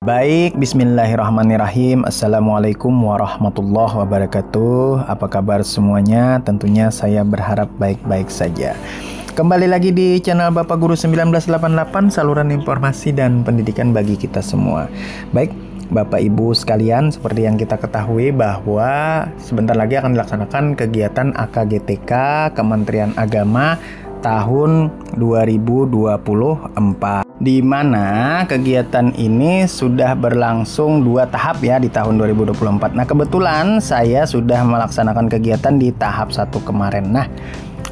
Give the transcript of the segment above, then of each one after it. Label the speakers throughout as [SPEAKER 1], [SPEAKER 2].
[SPEAKER 1] Baik, bismillahirrahmanirrahim. Assalamualaikum warahmatullahi wabarakatuh. Apa kabar semuanya? Tentunya saya berharap baik-baik saja. Kembali lagi di channel Bapak Guru 1988, saluran informasi dan pendidikan bagi kita semua. Baik, Bapak Ibu sekalian, seperti yang kita ketahui bahwa sebentar lagi akan dilaksanakan kegiatan AKGTK Kementerian Agama tahun 2024, di mana kegiatan ini sudah berlangsung 2 tahap ya di tahun 2024. Nah, kebetulan saya sudah melaksanakan kegiatan di tahap 1 kemarin. Nah,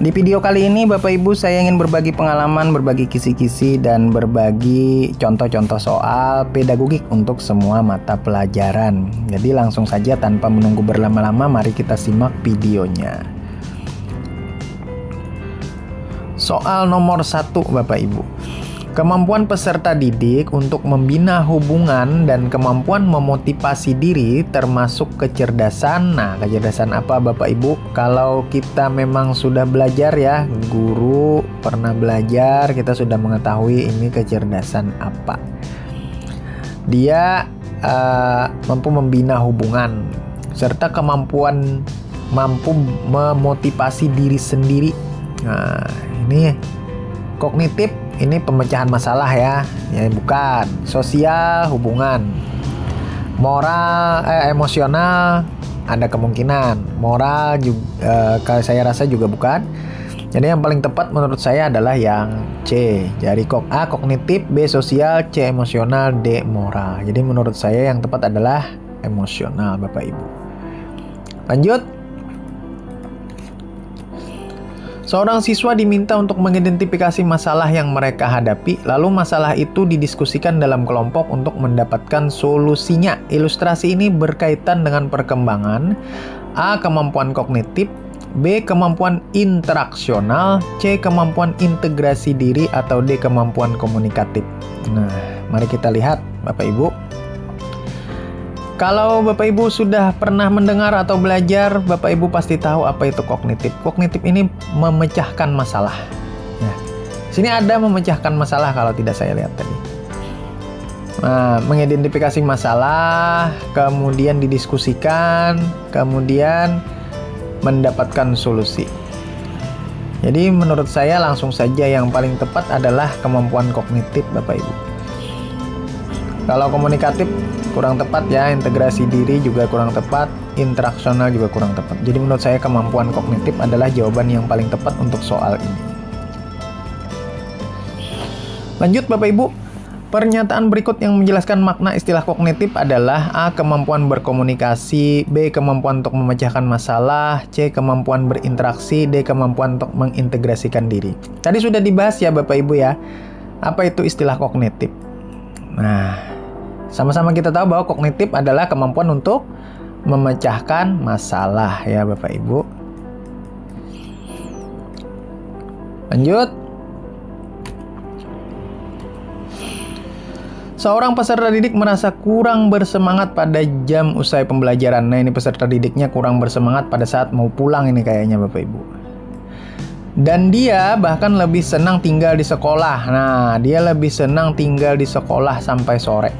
[SPEAKER 1] di video kali ini Bapak Ibu saya ingin berbagi pengalaman, berbagi kisi-kisi, dan berbagi contoh-contoh soal pedagogik untuk semua mata pelajaran. Jadi langsung saja tanpa menunggu berlama-lama, mari kita simak videonya. Soal nomor 1 Bapak Ibu. Kemampuan peserta didik untuk membina hubungan dan kemampuan memotivasi diri termasuk kecerdasan. Nah, kecerdasan apa Bapak Ibu? Kalau kita memang sudah belajar ya, guru pernah belajar, kita sudah mengetahui ini kecerdasan apa. Dia mampu membina hubungan serta kemampuan mampu memotivasi diri sendiri. Nah, ini kognitif, ini pemecahan masalah ya bukan. Sosial, hubungan. Moral, emosional ada kemungkinan. Moral juga, saya rasa juga bukan. Jadi yang paling tepat menurut saya adalah yang C. Jadi A kognitif, B sosial, C emosional, D moral. Jadi menurut saya yang tepat adalah emosional Bapak Ibu. Lanjut. Seorang siswa diminta untuk mengidentifikasi masalah yang mereka hadapi, lalu masalah itu didiskusikan dalam kelompok untuk mendapatkan solusinya. Ilustrasi ini berkaitan dengan perkembangan A. Kemampuan kognitif, B. Kemampuan interaksional, C. Kemampuan integrasi diri, atau D. Kemampuan komunikatif. Nah, mari kita lihat Bapak Ibu. Kalau Bapak Ibu sudah pernah mendengar atau belajar, Bapak Ibu pasti tahu apa itu kognitif. Kognitif ini memecahkan masalah. Nah, sini ada memecahkan masalah kalau tidak saya lihat tadi. Nah, mengidentifikasi masalah, kemudian didiskusikan, kemudian mendapatkan solusi. Jadi menurut saya langsung saja yang paling tepat adalah kemampuan kognitif Bapak Ibu. Kalau komunikatif kurang tepat ya, integrasi diri juga kurang tepat, interaksional juga kurang tepat. Jadi menurut saya kemampuan kognitif adalah jawaban yang paling tepat untuk soal ini. Lanjut Bapak Ibu, pernyataan berikut yang menjelaskan makna istilah kognitif adalah A. Kemampuan berkomunikasi, B. Kemampuan untuk memecahkan masalah, C. Kemampuan berinteraksi, D. Kemampuan untuk mengintegrasikan diri. Tadi sudah dibahas ya Bapak Ibu ya, apa itu istilah kognitif. Nah, sama-sama kita tahu bahwa kognitif adalah kemampuan untuk memecahkan masalah ya Bapak Ibu. Lanjut. Seorang peserta didik merasa kurang bersemangat pada jam usai pembelajaran. Nah, ini peserta didiknya kurang bersemangat pada saat mau pulang ini kayaknya Bapak Ibu. Dan dia bahkan lebih senang tinggal di sekolah. Nah, dia lebih senang tinggal di sekolah sampai sore.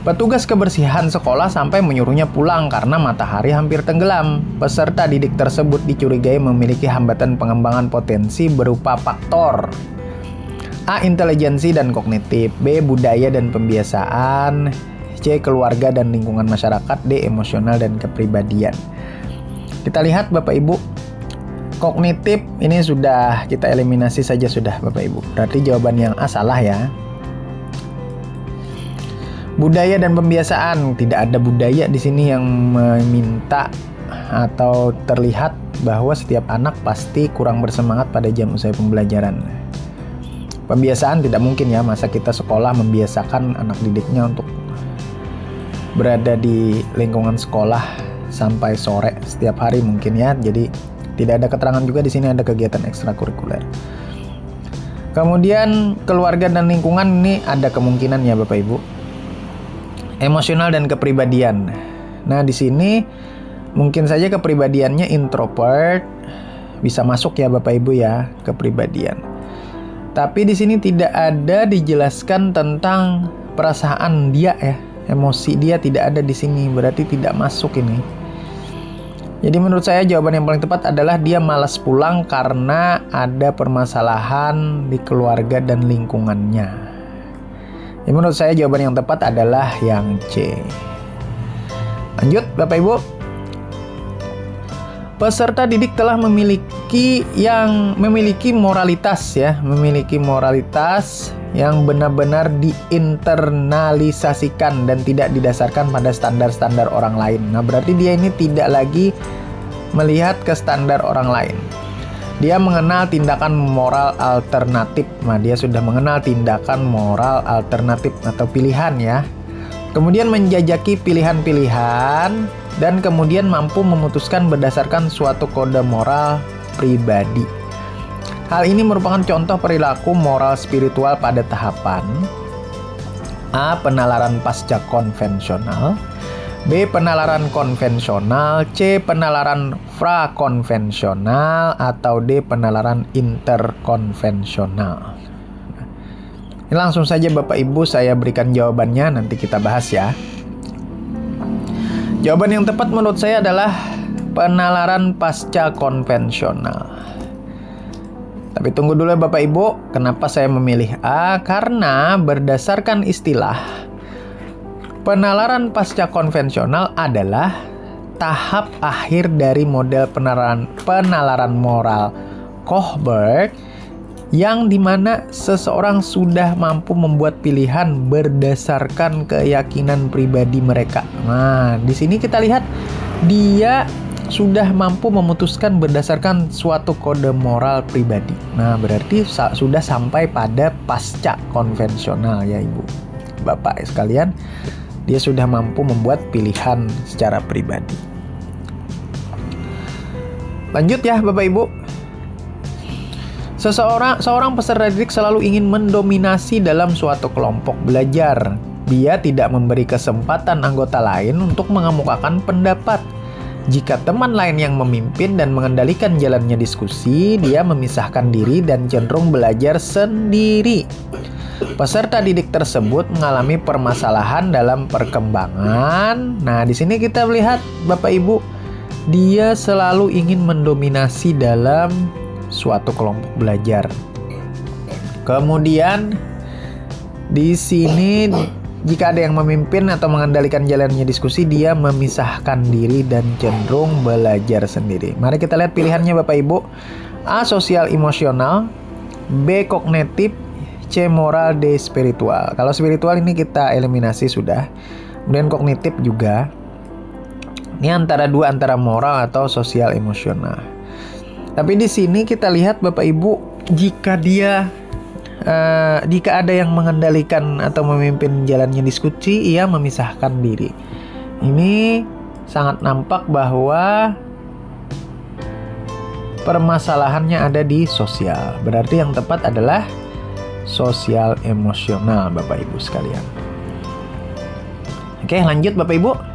[SPEAKER 1] Petugas kebersihan sekolah sampai menyuruhnya pulang karena matahari hampir tenggelam. Peserta didik tersebut dicurigai memiliki hambatan pengembangan potensi berupa faktor A. Intelijensi dan kognitif, B. Budaya dan pembiasaan, C. Keluarga dan lingkungan masyarakat, D. Emosional dan kepribadian. Kita lihat Bapak Ibu, kognitif ini sudah kita eliminasi saja sudah Bapak Ibu. Berarti jawaban yang A salah ya. Budaya dan pembiasaan, tidak ada budaya di sini yang meminta atau terlihat bahwa setiap anak pasti kurang bersemangat pada jam usai pembelajaran. Pembiasaan tidak mungkin ya, masa kita sekolah membiasakan anak didiknya untuk berada di lingkungan sekolah sampai sore setiap hari mungkin ya. Jadi tidak ada keterangan juga di sini ada kegiatan ekstrakurikuler. Kemudian keluarga dan lingkungan ini ada kemungkinan ya Bapak Ibu. Emosional dan kepribadian. Nah, di sini mungkin saja kepribadiannya introvert, bisa masuk ya Bapak Ibu ya, kepribadian. Tapi di sini tidak ada dijelaskan tentang perasaan dia ya, Emosi dia tidak ada di sini, berarti tidak masuk ini. Jadi menurut saya jawaban yang paling tepat adalah dia malas pulang karena ada permasalahan di keluarga dan lingkungannya. Jadi menurut saya jawaban yang tepat adalah yang C. Lanjut Bapak Ibu. Peserta didik telah memiliki moralitas ya, memiliki moralitas yang benar-benar diinternalisasikan dan tidak didasarkan pada standar-standar orang lain. Nah, berarti dia ini tidak lagi melihat ke standar orang lain. Dia mengenal tindakan moral alternatif. Nah, dia sudah mengenal tindakan moral alternatif atau pilihan ya. Kemudian menjajaki pilihan-pilihan dan kemudian mampu memutuskan berdasarkan suatu kode moral pribadi. Hal ini merupakan contoh perilaku moral spiritual pada tahapan A. Penalaran pasca konvensional, B. Penalaran konvensional, C. Penalaran prakonvensional, atau D. Penalaran interkonvensional. Ini langsung saja Bapak Ibu saya berikan jawabannya, nanti kita bahas ya. Jawaban yang tepat menurut saya adalah penalaran pasca konvensional. Tapi tunggu dulu ya Bapak Ibu, kenapa saya memilih A? Karena berdasarkan istilah, penalaran pasca konvensional adalah tahap akhir dari model penalaran moral Kohlberg, yang dimana seseorang sudah mampu membuat pilihan berdasarkan keyakinan pribadi mereka. Nah, di sini kita lihat dia sudah mampu memutuskan berdasarkan suatu kode moral pribadi. Nah, berarti sudah sampai pada pasca konvensional ya Ibu Bapak sekalian. Dia sudah mampu membuat pilihan secara pribadi. Lanjut ya Bapak Ibu. Seorang peserta didik selalu ingin mendominasi dalam suatu kelompok belajar. Dia tidak memberi kesempatan anggota lain untuk mengemukakan pendapat. Jika teman lain yang memimpin dan mengendalikan jalannya diskusi, dia memisahkan diri dan cenderung belajar sendiri. Peserta didik tersebut mengalami permasalahan dalam perkembangan. Nah, di sini kita melihat Bapak Ibu, dia selalu ingin mendominasi dalam suatu kelompok belajar. Kemudian di sini jika ada yang memimpin atau mengendalikan jalannya diskusi, dia memisahkan diri dan cenderung belajar sendiri. Mari kita lihat pilihannya Bapak Ibu. A. Sosial emosional, B. Kognitif, C. Moral, D. Spiritual. Kalau spiritual ini kita eliminasi sudah. Kemudian kognitif juga. Ini antara moral atau sosial emosional. Tapi di sini kita lihat Bapak Ibu, jika ada yang mengendalikan atau memimpin jalannya diskusi, ia memisahkan diri. Ini sangat nampak bahwa permasalahannya ada di sosial. Berarti yang tepat adalah sosial emosional Bapak Ibu sekalian. Oke, lanjut Bapak Ibu.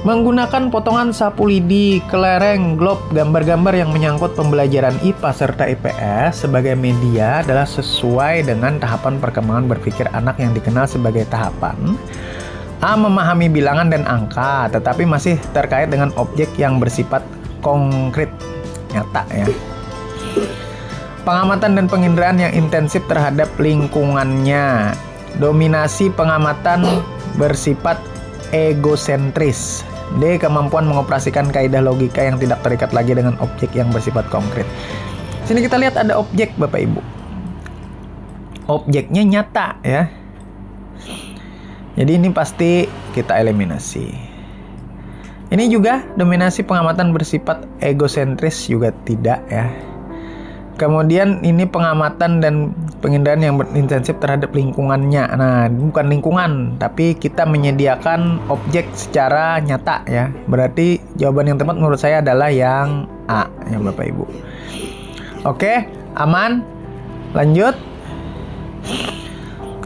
[SPEAKER 1] Menggunakan potongan sapu lidi, kelereng, glob, gambar-gambar yang menyangkut pembelajaran IPA serta IPS sebagai media adalah sesuai dengan tahapan perkembangan berpikir anak yang dikenal sebagai tahapan A. Memahami bilangan dan angka, tetapi masih terkait dengan objek yang bersifat konkret, nyata ya. Pengamatan dan penginderaan yang intensif terhadap lingkungannya. Dominasi pengamatan bersifat egosentris. D. Kemampuan mengoperasikan kaidah logika yang tidak terikat lagi dengan objek yang bersifat konkret. Sini kita lihat ada objek Bapak Ibu. Objeknya nyata ya. Jadi ini pasti kita eliminasi. Ini juga dominasi pengamatan bersifat egosentris juga tidak ya. Kemudian ini pengamatan dan penginderaan yang berintensif terhadap lingkungannya. Nah, bukan lingkungan, tapi kita menyediakan objek secara nyata ya. Berarti jawaban yang tepat menurut saya adalah yang A ya Bapak Ibu. Oke, aman? Lanjut.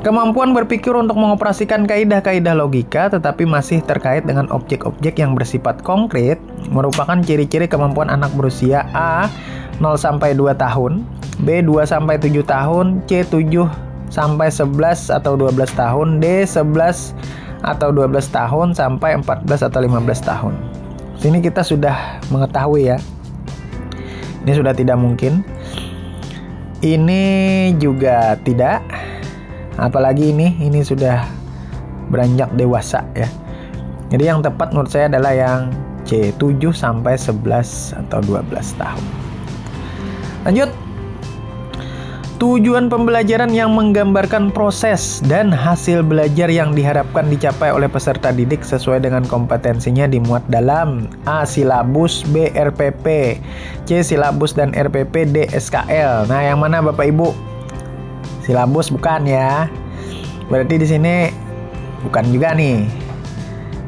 [SPEAKER 1] Kemampuan berpikir untuk mengoperasikan kaidah-kaidah logika tetapi masih terkait dengan objek-objek yang bersifat konkret merupakan ciri-ciri kemampuan anak berusia A. 0-2 tahun, B. 2-7 tahun, C. 7 sampai 11 atau 12 tahun, D 11 atau 12 tahun sampai 14 atau 15 tahun. Sini kita sudah mengetahui ya. Ini sudah tidak mungkin. Ini juga tidak. Apalagi ini sudah beranjak dewasa ya. Jadi yang tepat menurut saya adalah yang C, 7 sampai 11 atau 12 tahun. Lanjut. Tujuan pembelajaran yang menggambarkan proses dan hasil belajar yang diharapkan dicapai oleh peserta didik sesuai dengan kompetensinya dimuat dalam A. Silabus, B. RPP, C. Silabus dan RPP, D. SKL. Nah, yang mana Bapak Ibu? Silabus bukan ya. Berarti di sini bukan juga nih.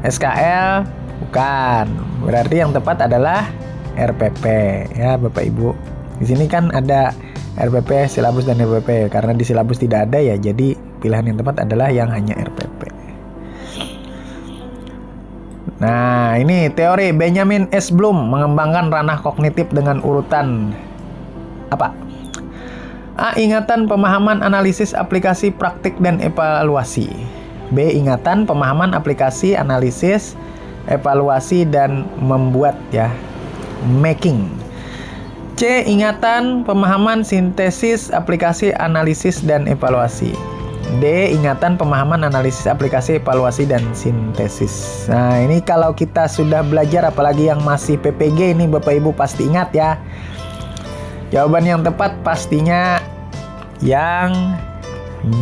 [SPEAKER 1] SKL bukan. Berarti yang tepat adalah RPP ya Bapak Ibu. Di sini kan ada RPP, silabus dan RPP. Karena di silabus tidak ada ya, jadi pilihan yang tepat adalah yang hanya RPP. Nah, ini teori Benjamin S. Bloom mengembangkan ranah kognitif dengan urutan apa? A. Ingatan, pemahaman, analisis, aplikasi, praktik, dan evaluasi. B. Ingatan, pemahaman, aplikasi, analisis, evaluasi, dan membuat ya, making. C. Ingatan, pemahaman, sintesis, aplikasi, analisis, dan evaluasi. D. Ingatan, pemahaman, analisis, aplikasi, evaluasi, dan sintesis. Nah, ini kalau kita sudah belajar, apalagi yang masih PPG ini Bapak Ibu pasti ingat ya. Jawaban yang tepat pastinya yang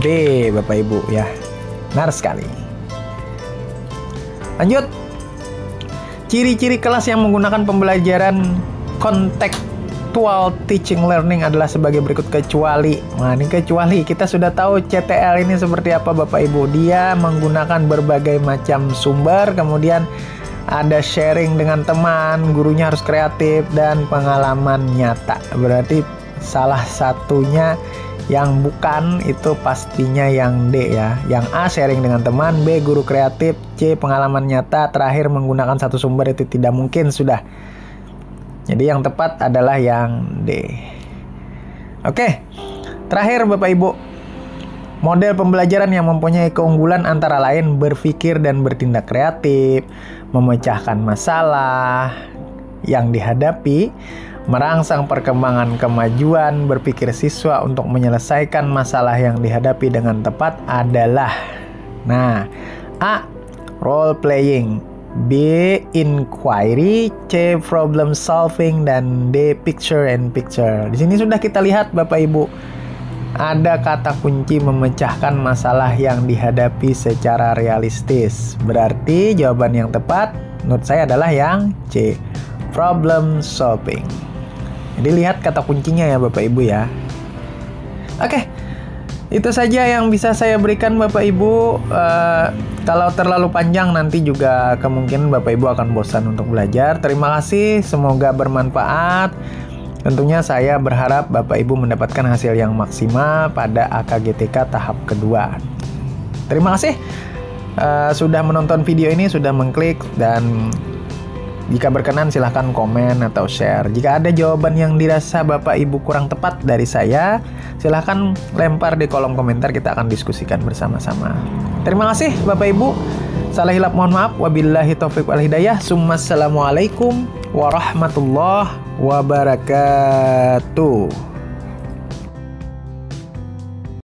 [SPEAKER 1] B Bapak Ibu ya. Benar sekali. Lanjut. Ciri-ciri kelas yang menggunakan pembelajaran contextual teaching learning adalah sebagai berikut kecuali. Nah, ini kecuali kita sudah tahu CTL ini seperti apa Bapak Ibu. Dia menggunakan berbagai macam sumber, kemudian ada sharing dengan teman, gurunya harus kreatif, dan pengalaman nyata. Berarti salah satunya yang bukan itu pastinya yang D ya. Yang A sharing dengan teman, B guru kreatif, C pengalaman nyata, terakhir menggunakan satu sumber itu tidak mungkin sudah. Jadi yang tepat adalah yang D. Oke, terakhir Bapak Ibu. Model pembelajaran yang mempunyai keunggulan antara lain berpikir dan bertindak kreatif, memecahkan masalah yang dihadapi, merangsang perkembangan kemajuan berpikir siswa untuk menyelesaikan masalah yang dihadapi dengan tepat adalah A. Role playing, B. Inquiry, C. Problem solving, dan D. Picture and picture. Di sini sudah kita lihat Bapak Ibu, ada kata kunci memecahkan masalah yang dihadapi secara realistis. Berarti jawaban yang tepat menurut saya adalah yang C. Problem solving. Jadi lihat kata kuncinya ya Bapak Ibu ya. Oke, itu saja yang bisa saya berikan Bapak Ibu. Kalau terlalu panjang nanti juga kemungkinan Bapak Ibu akan bosan untuk belajar. Terima kasih, semoga bermanfaat. Tentunya saya berharap Bapak Ibu mendapatkan hasil yang maksimal pada AKGTK tahap kedua. Terima kasih sudah menonton video ini, sudah mengklik, dan jika berkenan silahkan komen atau share. Jika ada jawaban yang dirasa Bapak Ibu kurang tepat dari saya, silahkan lempar di kolom komentar, kita akan diskusikan bersama-sama. Terima kasih Bapak Ibu. Salah hilap mohon maaf. Wabillahi taufiq wal hidayah. Assalamualaikum warahmatullahi wabarakatuh.